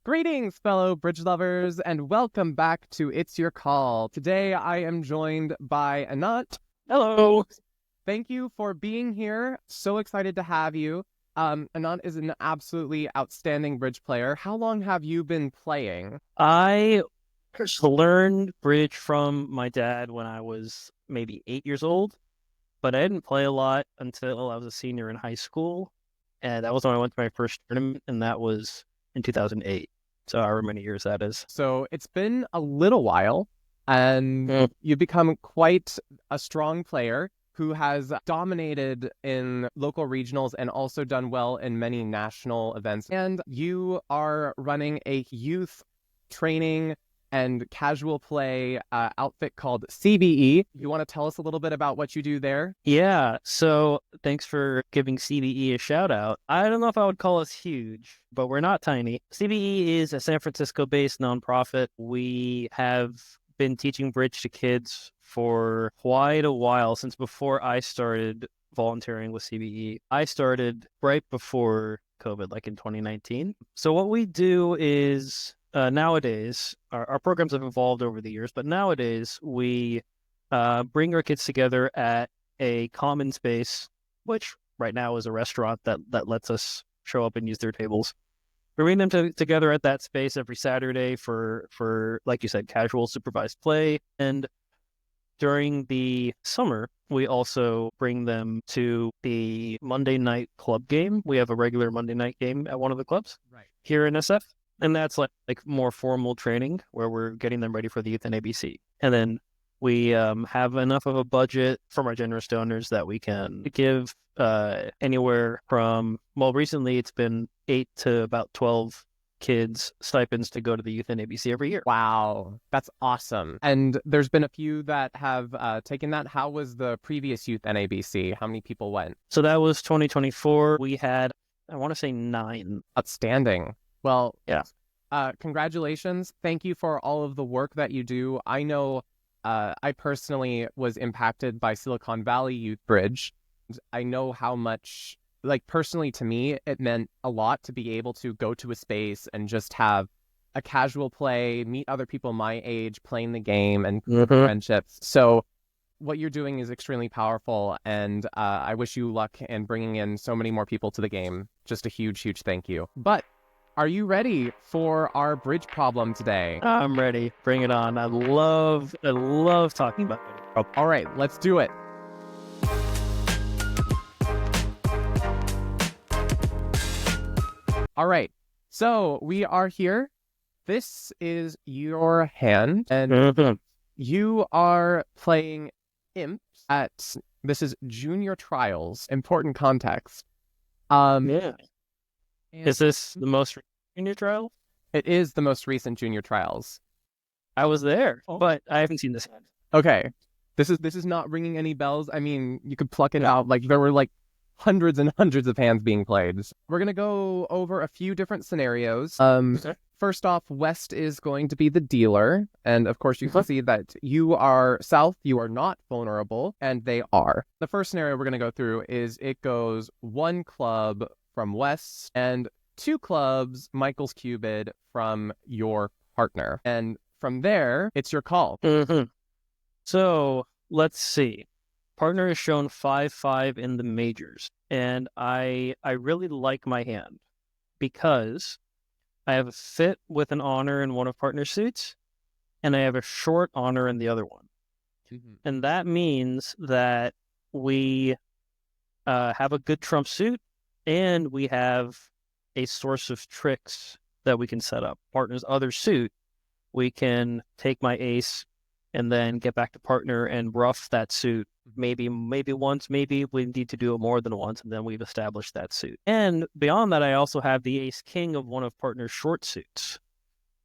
Greetings, fellow bridge lovers, and welcome back to It's Your Call. Today I am joined by Anant. Hello. Thank you for being here. So excited to have you. Anant is an absolutely outstanding bridge player. How long have you been playing? I first learned bridge from my dad when I was maybe 8 years old, but I didn't play a lot until I was a senior in high school. And that was when I went to my first tournament, and that was in 2008. So however many years that is. So it's been a little while, and Mm. you've become quite a strong player who has dominated in local regionals and also done well in many national events. And you are running a youth training and casual play outfit called CBE. You want to tell us a little bit about what you do there? Yeah, so thanks for giving CBE a shout out. I don't know if I would call us huge, but we're not tiny. CBE is a San Francisco-based nonprofit. We have been teaching bridge to kids for quite a while, since before I started volunteering with CBE. I started right before COVID, like in 2019. So what we do is nowadays, our programs have evolved over the years, but nowadays we bring our kids together at a common space, which right now is a restaurant that lets us show up and use their tables. We bring them together at that space every Saturday for like you said, casual supervised play. And during the summer, we also bring them to the Monday night club game. We have a regular Monday night game at one of the clubs Right. here in SF. And that's like more formal training where we're getting them ready for the Youth NABC. And then we have enough of a budget from our generous donors that we can give anywhere from, well, recently it's been 8 to about 12 kids stipends to go to the Youth NABC every year. Wow, that's awesome. And there's been a few that have taken that. How was the previous Youth NABC? How many people went? So that was 2024. We had, I want to say 9. Outstanding. Well, Yeah. Congratulations. Thank you for all of the work that you do. I know I personally was impacted by Silicon Valley Youth Bridge. I know how much, like personally to me, it meant a lot to be able to go to a space and just have a casual play, meet other people my age playing the game and friendships. So what you're doing is extremely powerful, and I wish you luck in bringing in so many more people to the game. Just a huge, huge thank you. But are you ready for our bridge problem today? I'm ready. Bring it on. I love talking about it. All right, let's do it. All right, so we are here. This is your hand, and you are playing imps at, this is junior trials. Important context. Yeah. And Is this the most junior trial? it is the most recent junior trials. I was there, but I haven't seen this yet. Okay. This is not ringing any bells. I mean, you could pluck it out. Like there were like hundreds and hundreds of hands being played. We're gonna go over a few different scenarios. Okay. First off, West is going to be the dealer, and of course you can see that you are South. You are not vulnerable, and they are. The first scenario we're gonna go through is it goes 1 club from West and 2 clubs, Michael's Cupid, from your partner, and from there it's your call. So let's see. Partner has shown 5-5 in the majors, and I really like my hand because I have a fit with an honor in one of partner's suits, and I have a short honor in the other one. And that means that we have a good trump suit, and we have a source of tricks that we can set up. Partner's other suit, we can take my ace and then get back to partner and rough that suit. Maybe once, maybe we need to do it more than once, and then we've established that suit. And beyond that, I also have the ace king of one of partner's short suits.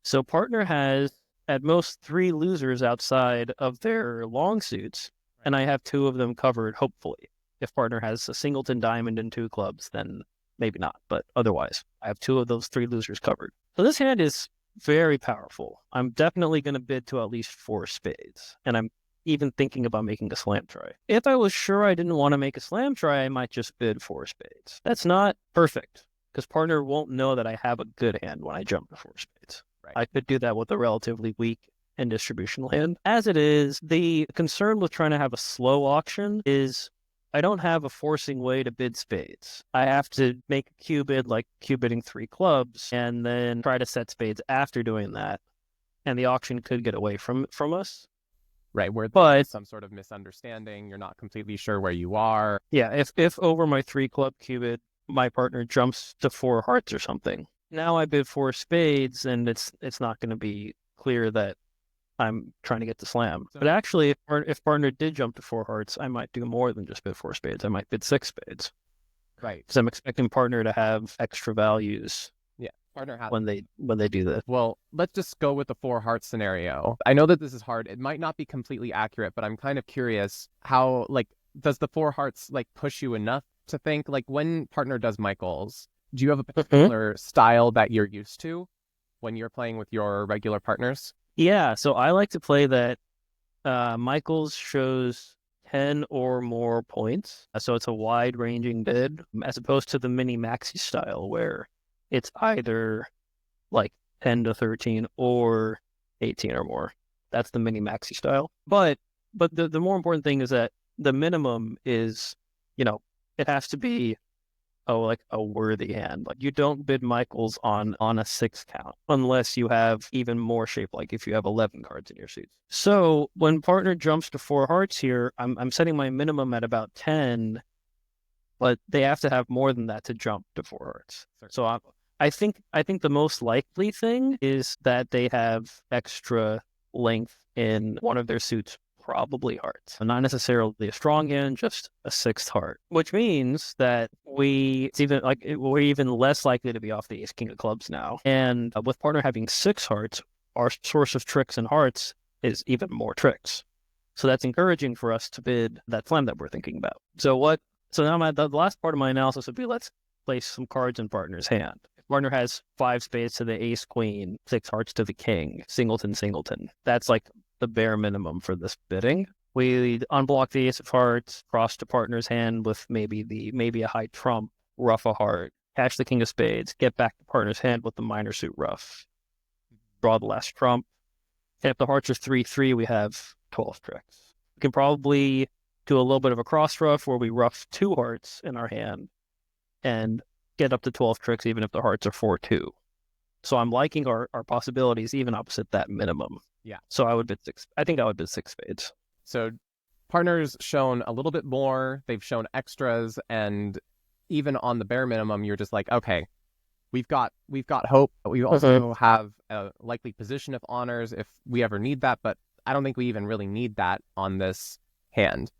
So partner has at most 3 losers outside of their long suits, and I have 2 of them covered, hopefully. If partner has a singleton diamond and 2 clubs, then maybe not, but otherwise, I have 2 of those 3 losers covered. So this hand is very powerful. I'm definitely going to bid to at least 4 spades, and I'm even thinking about making a slam try. If I was sure I didn't want to make a slam try, I might just bid 4 spades. That's not perfect, because partner won't know that I have a good hand when I jump to four spades. Right. I could do that with a relatively weak and distributional hand. As it is, the concern with trying to have a slow auction is I don't have a forcing way to bid spades. I have to make a cue bid like cue bidding three clubs and then try to set spades after doing that. And the auction could get away from us. Right, where But there's some sort of misunderstanding, you're not completely sure where you are. yeah, if over my three club cue bid, my partner jumps to four hearts or something, now I bid four spades, and it's not going to be clear that I'm trying to get the slam. But actually, if partner did jump to four hearts, I might do more than just bid four spades. I might bid six spades. Right. Because I'm expecting partner to have extra values. Yeah. Partner has when they do this. Well, let's just go with the four hearts scenario. I know that this is hard. It might not be completely accurate, but I'm kind of curious how, like, does the four hearts like push you enough to think, like, when partner does Michaels, do you have a particular style that you're used to when you're playing with your regular partners? Yeah, so I like to play that Michaels shows 10 or more points. So it's a wide-ranging bid, as opposed to the mini maxi style where it's either like 10 to 13 or 18 or more. That's the mini maxi style. But the more important thing is that the minimum is, it has to be like a worthy hand. Like, you don't bid Michaels on a 6 count unless you have even more shape, like if you have 11 cards in your suits. So when partner jumps to four hearts here, I'm setting my minimum at about 10, but they have to have more than that to jump to four hearts. So I think the most likely thing is that they have extra length in one of their suits, probably hearts. Not necessarily a strong hand, just a sixth heart, which means that we're even less likely to be off the ace king of clubs now. And with partner having six hearts, our source of tricks and hearts is even more tricks. So that's encouraging for us to bid that slam that we're thinking about. So now the last part of my analysis would be, let's place some cards in partner's hand. If partner has five spades to the ace queen, six hearts to the king, singleton. That's like the bare minimum for this bidding. We unblock the ace of hearts, cross to partner's hand with maybe a high trump, ruff a heart, catch the king of spades, get back to partner's hand with the minor suit ruff, draw the last trump. And if the hearts are 3-3, we have 12 tricks. We can probably do a little bit of a cross ruff where we ruff two hearts in our hand and get up to 12 tricks even if the hearts are 4-2. So I'm liking our possibilities even opposite that minimum. Yeah. So I would bid six. I think I would bid six spades. So partners shown a little bit more, they've shown extras, and even on the bare minimum, you're just like, okay, we've got hope. We also have a likely position of honors if we ever need that, but I don't think we even really need that on this hand.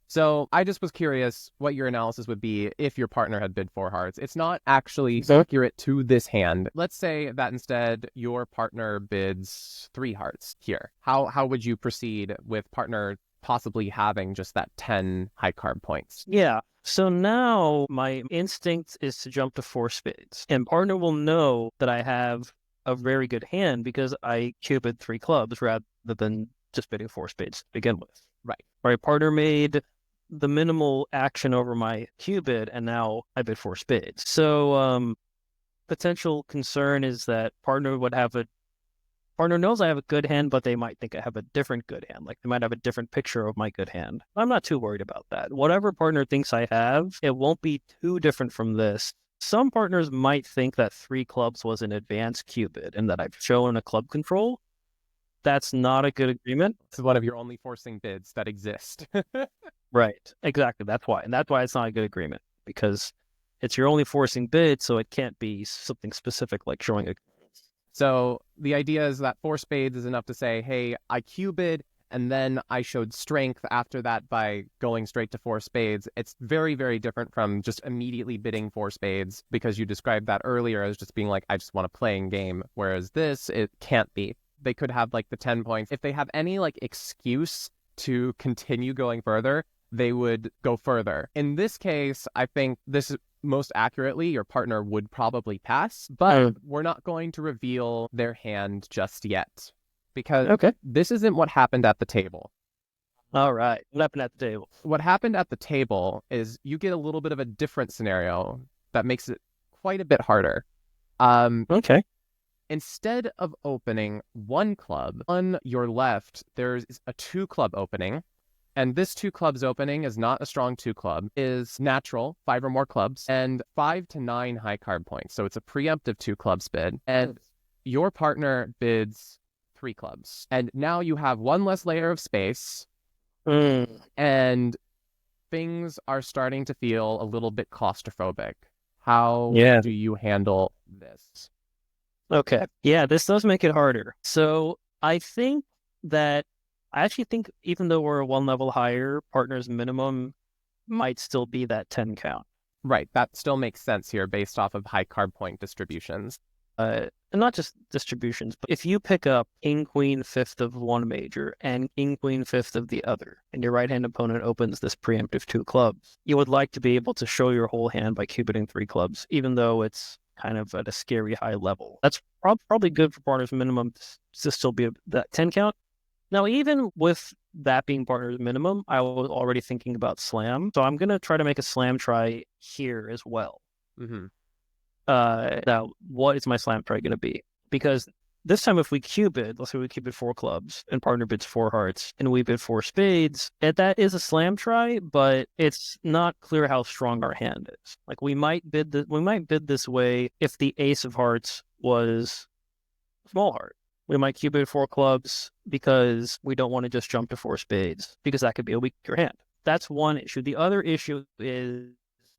So I just was curious what your analysis would be if your partner had bid four hearts. It's not actually accurate to this hand. Let's say that instead your partner bids three hearts here. How would you proceed with partner possibly having just that 10 high card points? Yeah. So now my instinct is to jump to four spades. And partner will know that I have a very good hand because I cupid three clubs rather than just bidding four spades to begin with. Right. Right. Partner made the minimal action over my cubid, and now I bid four spades. So potential concern is that partner knows I have a good hand, but they might think I have a different good hand. Like, they might have a different picture of my good hand. I'm not too worried about that. Whatever partner thinks I have, it won't be too different from this. Some partners might think that three clubs was an advanced cubid and that I've shown a club control. That's not a good agreement. It's one of your only forcing bids that exist. Right. Exactly. That's why. And that's why it's not a good agreement, because it's your only forcing bid, so it can't be something specific like showing a... So the idea is that four spades is enough to say, hey, I cubid, and then I showed strength after that by going straight to four spades. It's very, very different from just immediately bidding four spades, because you described that earlier as just being like, I just want to play in game, whereas this, it can't be. They could have like the 10 points. If they have any like excuse to continue going further, they would go further. In this case, I think this is most accurately, your partner would probably pass, but we're not going to reveal their hand just yet, because this isn't what happened at the table. All right. What happened at the table? What happened at the table is you get a little bit of a different scenario that makes it quite a bit harder. Um, Okay. Instead of opening one club, on your left, there's a two club opening. And this two clubs opening is not a strong two club, is natural, 5 or more clubs, and 5 to 9 high card points. So it's a preemptive two clubs bid. And your partner bids 3 clubs. And now you have one less layer of space, and things are starting to feel a little bit claustrophobic. How Yeah. do you handle this? Okay. Yeah, this does make it harder. So I actually think even though we're one level higher, partner's minimum might still be that 10 count. Right, that still makes sense here based off of high card point distributions. And not just distributions, but if you pick up king, queen, fifth of one major and king, queen, fifth of the other, and your right hand opponent opens this preemptive 2 clubs, you would like to be able to show your whole hand by cubiting 3 clubs, even though it's kind of at a scary high level. That's probably good for partner's minimum to still be that 10 count. Now, even with that being partner's minimum, I was already thinking about slam. So I'm going to try to make a slam try here as well. Mm-hmm. Now, what is my slam try going to be? Because this time, if we cubid, let's say we cubid 4 clubs and partner bids 4 hearts and we bid 4 spades, and that is a slam try, but it's not clear how strong our hand is. Like we might bid this way if the ace of hearts was small heart. We might cubid 4 clubs because we don't want to just jump to 4 spades because that could be a weaker hand. That's one issue. The other issue is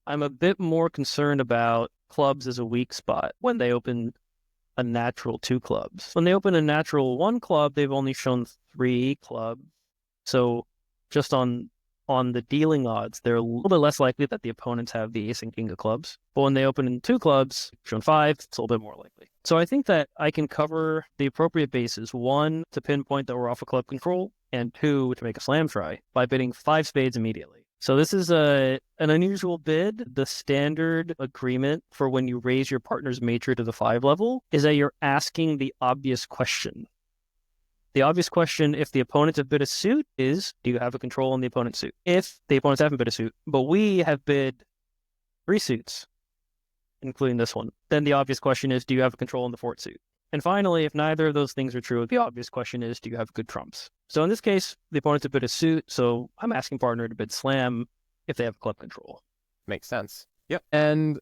I'm a bit more concerned about clubs as a weak spot when they open a natural 2 clubs. When they open a natural 1 club, they've only shown 3 clubs. So just on the dealing odds, they're a little bit less likely that the opponents have the ace and king of clubs. But when they open in 2 clubs, shown 5, it's a little bit more likely. So I think that I can cover the appropriate bases. 1, to pinpoint that we're off of club control, and 2, to make a slam try by bidding 5 spades immediately. So this is an unusual bid. The standard agreement for when you raise your partner's major to the 5 level is that you're asking the obvious question. The obvious question, if the opponents have bid a suit, is, do you have a control on the opponent's suit? If the opponents haven't bid a suit, but we have bid 3 suits, including this one, then the obvious question is, do you have a control on the 4th suit? And finally, if neither of those things are true, the obvious question is, do you have good trumps? So in this case, the opponents have bid a suit, so I'm asking partner to bid slam if they have club control. Makes sense. Yep. And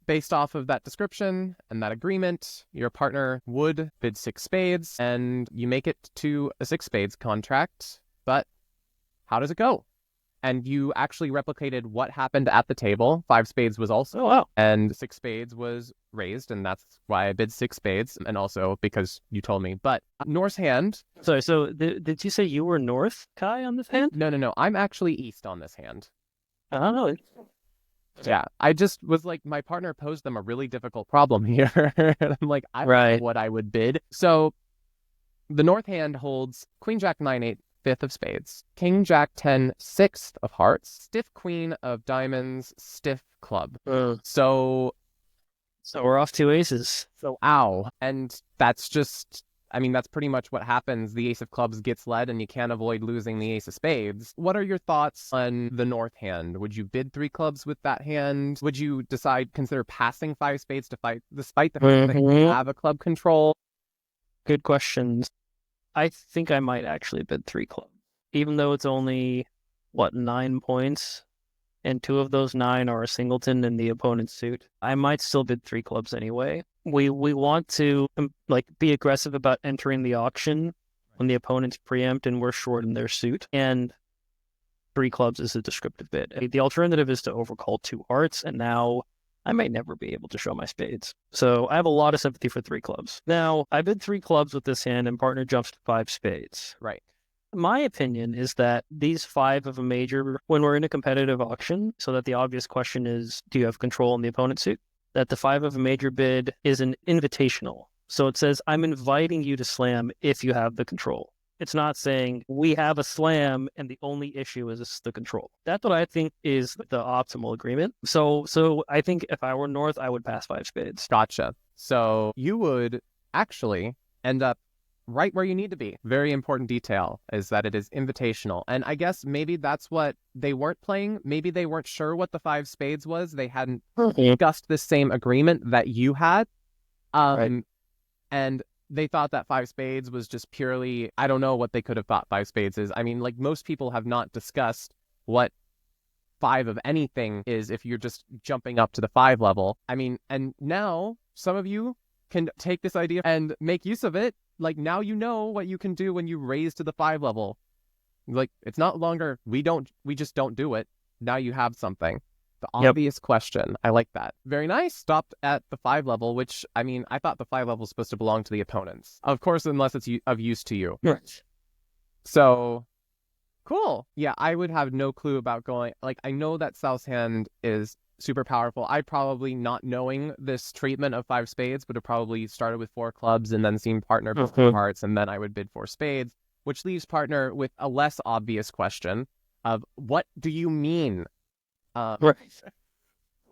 based off of that description and that agreement, your partner would bid 6 spades, and you make it to a 6 spades contract. But how does it go? And you actually replicated what happened at the table. 5 spades was also, Oh, wow. And 6 spades was raised, and that's why I bid 6 spades, and also because you told me. But North's hand... Sorry, so did you say you were North, Kai, on this hand? No. I'm actually East on this hand. I don't know. Yeah, I just was like, my partner posed them a really difficult problem here. And I'm like, I don't know what I would bid. So the North hand holds Queen Jack 9-8, 5th of spades, King Jack 10, 6th of hearts, stiff Queen of diamonds, stiff club. So we're off 2 aces. So ow. And that's just... I mean, that's pretty much what happens. The ace of clubs gets led, and you can't avoid losing the ace of spades. What are your thoughts on the North hand? Would you bid 3 clubs with that hand? Would you consider passing 5 spades to fight, despite the fact that you have a club control? Good questions. I think I might actually bid 3 clubs, even though it's only, 9 points, and 2 of those 9 are a singleton in the opponent's suit. I might still bid 3 clubs anyway. We want to be aggressive about entering the auction when the opponent's preempt and we're short in their suit. And 3 clubs is a descriptive bid. The alternative is to overcall 2 hearts, and now I might never be able to show my spades. So I have a lot of sympathy for 3 clubs. Now, I bid 3 clubs with this hand, and partner jumps to 5 spades. Right. My opinion is that these 5 of a major, when we're in a competitive auction, so that the obvious question is, do you have control on the opponent's suit? That the 5 of a major bid is an invitational. So it says, I'm inviting you to slam if you have the control. It's not saying we have a slam and the only issue is the control. That's what I think is the optimal agreement. So I think if I were North, I would pass 5 spades. Gotcha. So you would actually end up right where you need to be. Very important detail is that it is invitational. And I guess maybe that's what they weren't playing. Maybe they weren't sure what the five spades was. They hadn't discussed the same agreement that you had. Right. And they thought that five spades was just purely, I don't know what they could have thought five spades is. I mean, like most people have not discussed what five of anything is if you're just jumping up to the five level. I mean, and now some of you can take this idea and make use of it. Like now you know what you can do when you raise to the five level. Like it's not longer we just don't do it. Now you have something. The obvious question. I like that. Very nice. Stopped at the five level, which I mean, I thought the five level was supposed to belong to the opponents. Of course, unless it's of use to you. Right. So cool. Yeah, I would have no clue about going. Like, I know that South's hand is super powerful. I probably, not knowing this treatment of five spades, would have probably started with four clubs and then seen partner for hearts, and then I would bid four spades, which leaves partner with a less obvious question of what do you mean? Right.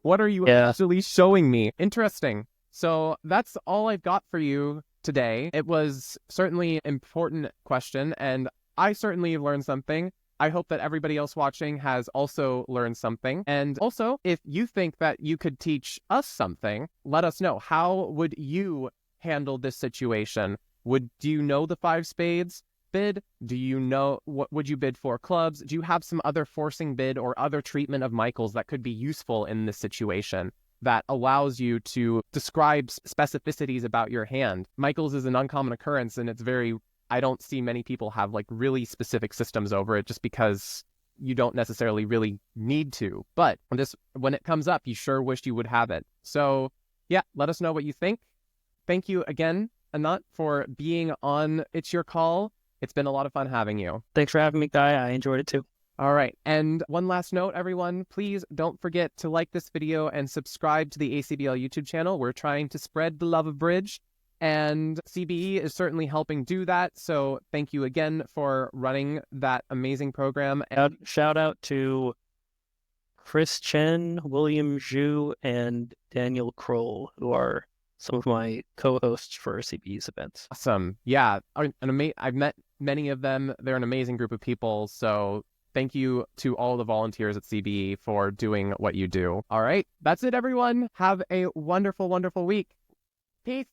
What are you actually showing me? Interesting. So that's all I've got for you today. It was certainly an important question, and I certainly learned something. I hope that everybody else watching has also learned something. And also, if you think that you could teach us something, let us know. How would you handle this situation? Do you know the five spades bid? Do you know, what would you bid for clubs? Do you have some other forcing bid or other treatment of Michael's that could be useful in this situation that allows you to describe specificities about your hand? Michael's is an uncommon occurrence, and it's I don't see many people have like really specific systems over it just because you don't necessarily really need to. But when it comes up, you sure wish you would have it. So yeah, let us know what you think. Thank you again, Anant, for being on It's Your Call. It's been a lot of fun having you. Thanks for having me, Guy. I enjoyed it too. All right. And one last note, everyone, please don't forget to like this video and subscribe to the ACBL YouTube channel. We're trying to spread the love of bridge, and CBE is certainly helping do that. So thank you again for running that amazing program. Shout out to Chris Chen, William Zhu, and Daniel Kroll, who are some of my co-hosts for CBE's events. Awesome. Yeah. I've met many of them. They're an amazing group of people. So thank you to all the volunteers at CBE for doing what you do. All right. That's it, everyone. Have a wonderful, wonderful week. Peace.